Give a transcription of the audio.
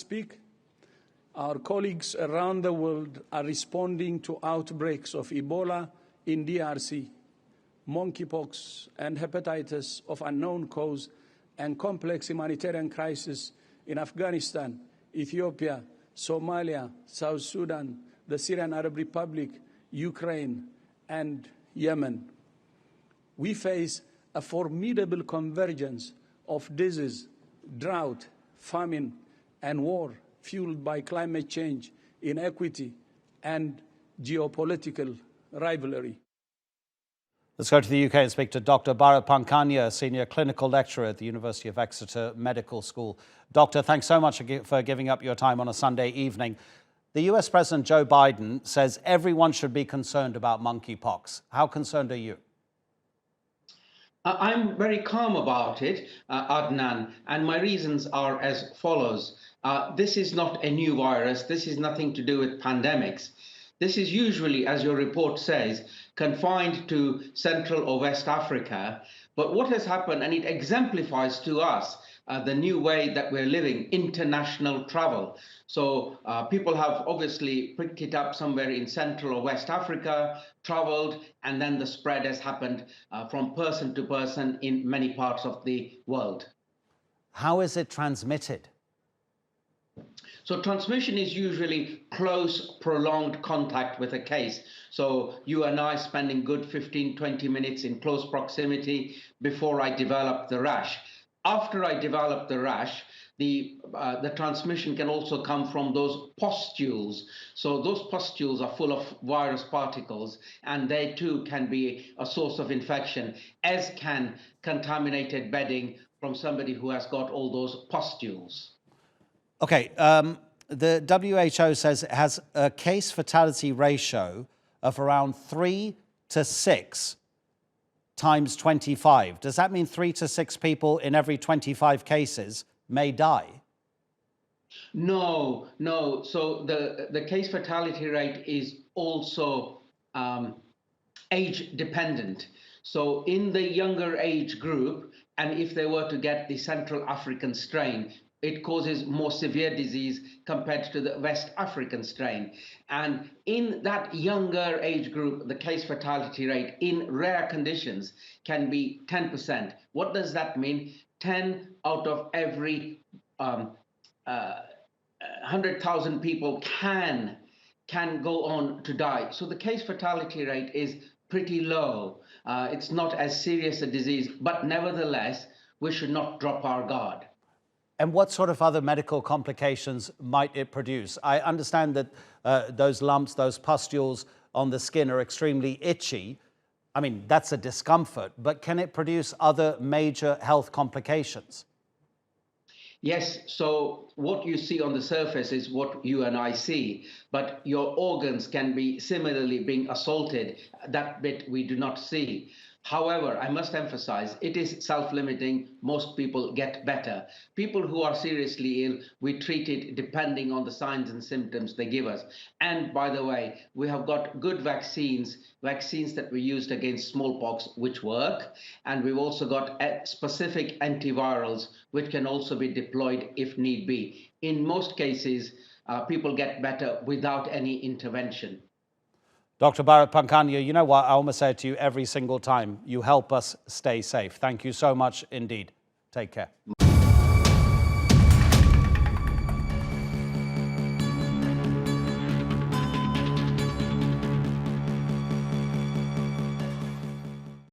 speak, our colleagues around the world are responding to outbreaks of Ebola in DRC, monkeypox and hepatitis of unknown cause, and complex humanitarian crisis in Afghanistan, Ethiopia, Somalia, South Sudan, the Syrian Arab Republic, Ukraine, and Yemen. We face a formidable convergence of disease, drought, famine, and war fueled by climate change, inequity, and geopolitical rivalry. Let's go to the UK and speak to Dr. Bharat Pankhania, Senior Clinical Lecturer at the University of Exeter Medical School. Doctor, thanks so much for giving up your time on a Sunday evening. The US President Joe Biden says everyone should be concerned about monkeypox. How concerned are you? I'm very calm about it, Adnan, and my reasons are as follows. This is not a new virus. This is nothing to do with pandemics. This is usually, as your report says, confined to Central or West Africa. But what has happened, and it exemplifies to us the new way that we're living, international travel. So people have obviously picked it up somewhere in Central or West Africa, traveled, and then the spread has happened from person to person in many parts of the world. How is it transmitted? So transmission is usually close, prolonged contact with a case. So you and I spending good 15, 20 minutes in close proximity before I develop the rash. After I develop the rash, the transmission can also come from those pustules. So those pustules are full of virus particles, and they too can be a source of infection, as can contaminated bedding from somebody who has got all those pustules. Okay, the WHO says it has a case fatality ratio of around 3 to 6 times 25. Does that mean 3 to 6 people in every 25 cases may die? No. So the case fatality rate is also age dependent. So in the younger age group, and if they were to get the Central African strain, it causes more severe disease compared to the West African strain. And in that younger age group, the case fatality rate in rare conditions can be 10%. What does that mean? 10 out of every 100,000 people can go on to die. So the case fatality rate is pretty low. It's not as serious a disease, but nevertheless, we should not drop our guard. And what sort of other medical complications might it produce? I understand that those lumps, those pustules on the skin are extremely itchy. I mean, that's a discomfort, but can it produce other major health complications? Yes, so what you see on the surface is what you and I see, but your organs can be similarly being assaulted. That bit we do not see. However, I must emphasize, it is self-limiting. Most people get better. People who are seriously ill, we treat it depending on the signs and symptoms they give us. And by the way, we have got good vaccines that we used against smallpox, which work. And we've also got specific antivirals, which can also be deployed if need be. In most cases, people get better without any intervention. Dr. Bharat Pankhania, you know what? I almost say it to you every single time. You help us stay safe. Thank you so much indeed. Take care.